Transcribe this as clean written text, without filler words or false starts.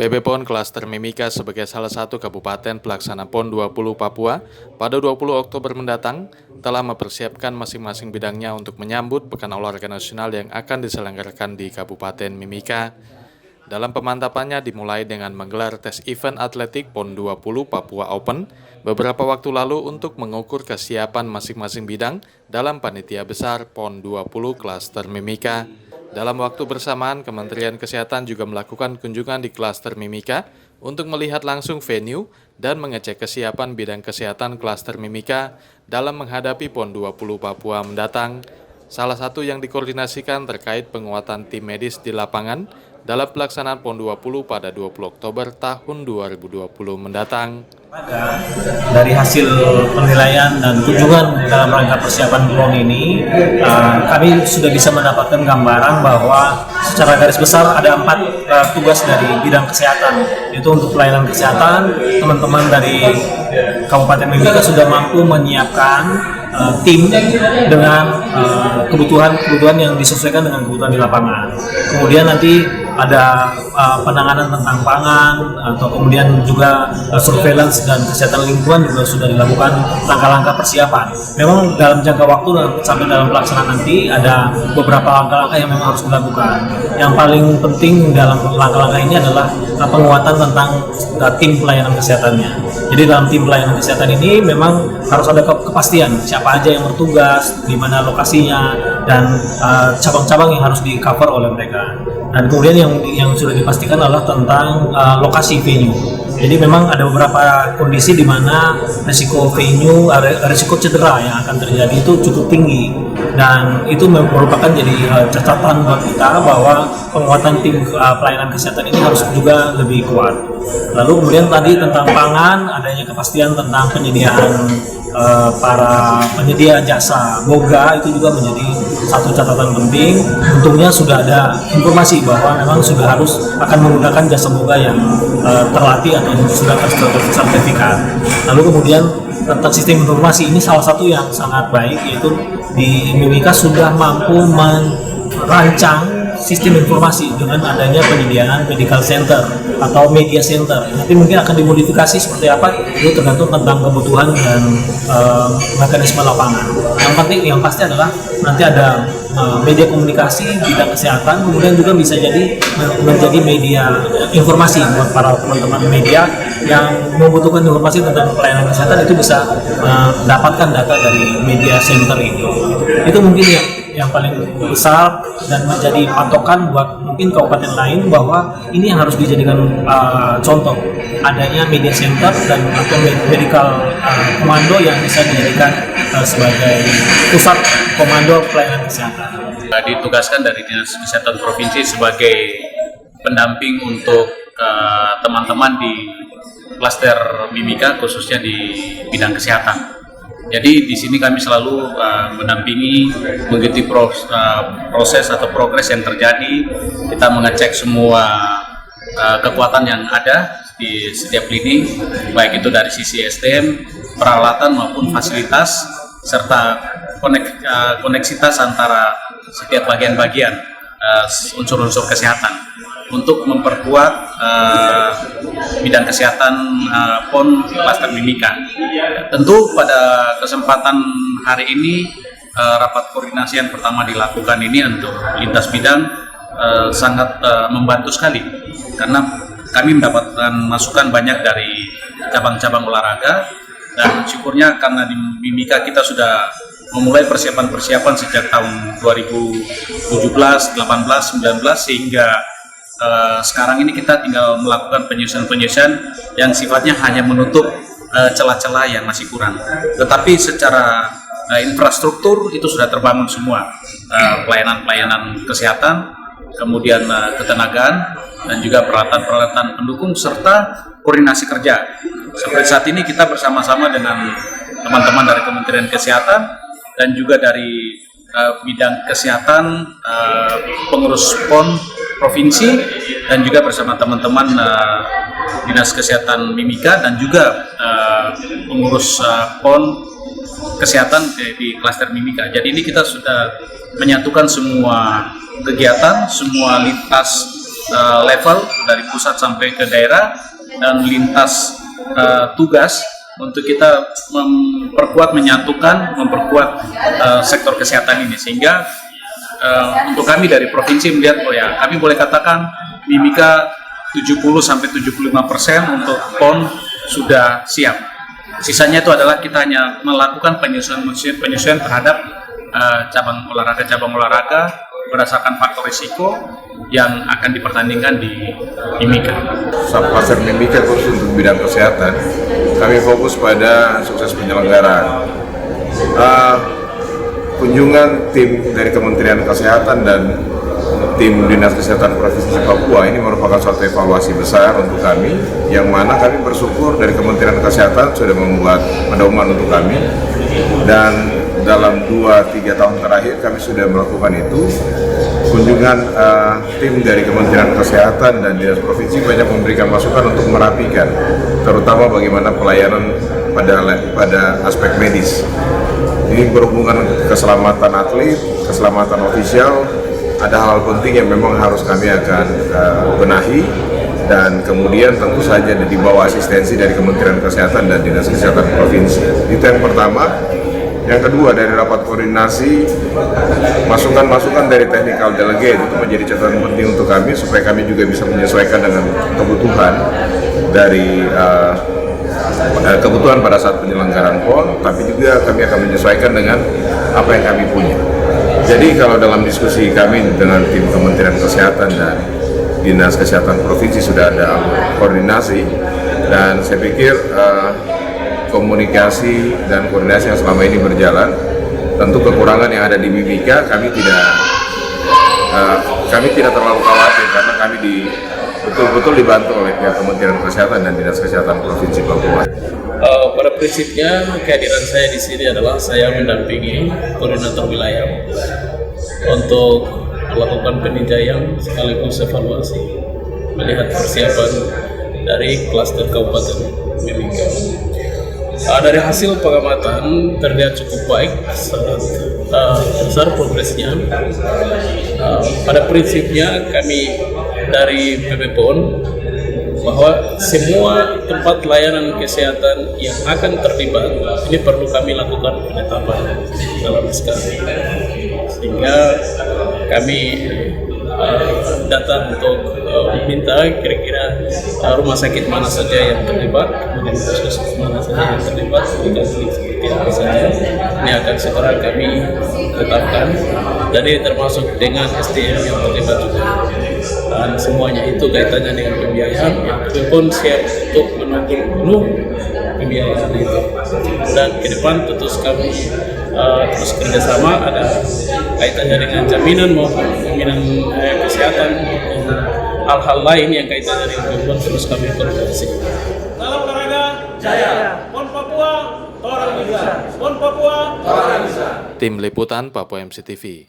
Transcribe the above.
PB PON Klaster Mimika sebagai salah satu kabupaten pelaksana PON 20 Papua pada 20 Oktober mendatang telah mempersiapkan masing-masing bidangnya untuk menyambut Pekan Olahraga Nasional yang akan diselenggarakan di Kabupaten Mimika. Dalam pemantapannya dimulai dengan menggelar tes event atletik PON 20 Papua Open beberapa waktu lalu untuk mengukur kesiapan masing-masing bidang dalam panitia besar PON 20 Klaster Mimika. Dalam waktu bersamaan, Kementerian Kesehatan juga melakukan kunjungan di Klaster Mimika untuk melihat langsung venue dan mengecek kesiapan bidang kesehatan Klaster Mimika dalam menghadapi PON 20 Papua mendatang. Salah satu yang dikoordinasikan terkait penguatan tim medis di lapangan dalam pelaksanaan PON 20 pada 20 Oktober tahun 2020 mendatang. Dari hasil penilaian dan kunjungan dalam rangka persiapan PON ini, kami sudah bisa mendapatkan gambaran bahwa secara garis besar ada 4 tugas dari bidang kesehatan, yaitu untuk pelayanan kesehatan. Teman-teman dari Kabupaten Mimika sudah mampu menyiapkan tim dengan kebutuhan yang disesuaikan dengan kebutuhan di lapangan. Kemudian nanti ada penanganan tentang pangan atau kemudian juga surveillance dan kesehatan lingkungan juga sudah dilakukan langkah-langkah persiapan. Memang dalam jangka waktu sampai dalam pelaksanaan nanti ada beberapa langkah-langkah yang memang harus dilakukan. Yang paling penting dalam langkah-langkah ini adalah penguatan tentang tim pelayanan kesehatannya. Jadi dalam tim pelayanan kesehatan ini memang harus ada kepastian siapa aja yang bertugas, di mana lokasinya, dan cabang-cabang yang harus di-cover oleh mereka. Dan kemudian yang sudah dipastikan adalah tentang lokasi venue. Jadi memang ada beberapa kondisi di mana risiko venue, risiko cedera yang akan terjadi itu cukup tinggi, dan itu merupakan jadi catatan buat kita bahwa penguatan tim pelayanan kesehatan ini harus juga lebih kuat. Lalu kemudian tadi tentang pangan, adanya kepastian tentang penyediaan para penyedia jasa boga itu juga menjadi satu catatan penting. Untungnya sudah ada informasi bahwa memang sudah harus akan menggunakan jasa boga yang terlatih atau sudah tersertifikat. Lalu kemudian tentang sistem informasi ini salah satu yang sangat baik, yaitu di Mimika sudah mampu merancang sistem informasi dengan adanya penyediaan medical center atau media center. Nanti mungkin akan dimodifikasi seperti apa, itu tergantung tentang kebutuhan dan mekanisme lapangan. Yang penting, yang pasti adalah nanti ada media komunikasi bidang kesehatan, kemudian juga bisa jadi menjadi media informasi buat para teman-teman media yang membutuhkan informasi tentang pelayanan kesehatan, itu bisa mendapatkan data dari media center ini. Itu mungkin yang paling besar dan menjadi patokan buat mungkin kabupaten lain bahwa ini yang harus dijadikan contoh, adanya media center dan atau medical komando yang bisa dijadikan sebagai pusat komando pelayanan kesehatan. Ditugaskan dari Dinas Kesehatan Provinsi sebagai pendamping untuk teman-teman di klaster Mimika, khususnya di bidang kesehatan. Jadi di sini kami selalu mendampingi, mengikuti proses atau progres yang terjadi. Kita mengecek semua kekuatan yang ada di setiap lini, baik itu dari sisi SDM, peralatan maupun fasilitas, serta koneksitas antara setiap bagian-bagian unsur-unsur kesehatan untuk memperkuat bidang kesehatan PON Klaster Mimika. Tentu pada kesempatan hari ini rapat koordinasi yang pertama dilakukan ini untuk lintas bidang sangat membantu sekali, karena kami mendapatkan masukan banyak dari cabang-cabang olahraga, dan syukurnya karena di Mimika kita sudah memulai persiapan sejak tahun 2017, 18, 19 sehingga sekarang ini kita tinggal melakukan penyusunan yang sifatnya hanya menutup celah-celah yang masih kurang. Tetapi secara infrastruktur itu sudah terbangun semua, pelayanan kesehatan, kemudian ketenagaan, dan juga peralatan-peralatan pendukung serta koordinasi kerja. Seperti saat ini kita bersama-sama dengan teman-teman dari Kementerian Kesehatan dan juga dari bidang kesehatan, pengurus PON Provinsi, dan juga bersama teman-teman Dinas Kesehatan Mimika dan juga pengurus PON Kesehatan di klaster Mimika. Jadi ini kita sudah menyatukan semua kegiatan, semua lintas level dari pusat sampai ke daerah dan lintas tugas untuk kita memperkuat, memperkuat sektor kesehatan ini, sehingga untuk kami dari provinsi melihat kami boleh katakan Mimika 70-75% untuk PON sudah siap. Sisanya itu adalah kita hanya melakukan penyesuaian terhadap cabang olahraga berdasarkan faktor risiko yang akan dipertandingkan di Mimika. Subcluster Mimika khusus untuk bidang kesehatan, kami fokus pada sukses penyelenggaraan. Kunjungan tim dari Kementerian Kesehatan dan tim Dinas Kesehatan Provinsi Papua ini merupakan suatu evaluasi besar untuk kami, yang mana kami bersyukur dari Kementerian Kesehatan sudah membuat pedoman untuk kami, dan dalam 2-3 tahun terakhir kami sudah melakukan itu. Kunjungan tim dari Kementerian Kesehatan dan Dinas Provinsi banyak memberikan masukan untuk merapikan, terutama bagaimana pelayanan pada aspek medis. Ini berhubungan keselamatan atlet, keselamatan ofisial, ada hal penting yang memang harus kami akan benahi, dan kemudian tentu saja di bawah asistensi dari Kementerian Kesehatan dan Dinas Kesehatan Provinsi. Itu yang pertama. Yang kedua, dari rapat koordinasi, masukan-masukan dari technical delegate itu menjadi catatan penting untuk kami, supaya kami juga bisa menyesuaikan dengan kebutuhan dari kebutuhan pada saat penyelenggaraan PON, tapi juga kami akan menyesuaikan dengan apa yang kami punya. Jadi kalau dalam diskusi kami dengan tim Kementerian Kesehatan dan Dinas Kesehatan Provinsi sudah ada koordinasi, dan saya pikir komunikasi dan koordinasi yang selama ini berjalan. Tentu kekurangan yang ada di Mimika kami tidak terlalu khawatir, karena kami betul-betul dibantu oleh pihak Kementerian Kesehatan dan Dinas Kesehatan Provinsi Papua. Pada prinsipnya kehadiran saya di sini adalah saya mendampingi koordinator wilayah untuk melakukan peninjauan sekaligus evaluasi melihat persiapan dari klaster Kabupaten Mimika. Dari hasil pengamatan terlihat cukup baik, besar progresnya. Pada prinsipnya kami dari PB PON bahwa semua tempat layanan kesehatan yang akan terlibat ini perlu kami lakukan penetapan dalam SK, sehingga kami datang untuk meminta kira-kira rumah sakit mana saja yang terlibat, kemudian puskesmas mana saja yang terlibat, seperti apa saja. Ini akan segera kami tetapkan, jadi termasuk dengan SDM yang terlibat juga. Dan semuanya itu kaitannya dengan pembiayaan, yang pun siap untuk menanggung penuh pembiayaan itu. Dan ke depan tentu kami terus kerjasama, ada kaitannya dengan jaminan maupun jaminan kesehatan maupun hal-hal lain yang kaitannya dengan kehidupan, terus kami koordinasi. Dalam olahraga jaya, PON Papua orang bisa, PON Papua orang bisa. Tim Liputan Papua MCTV.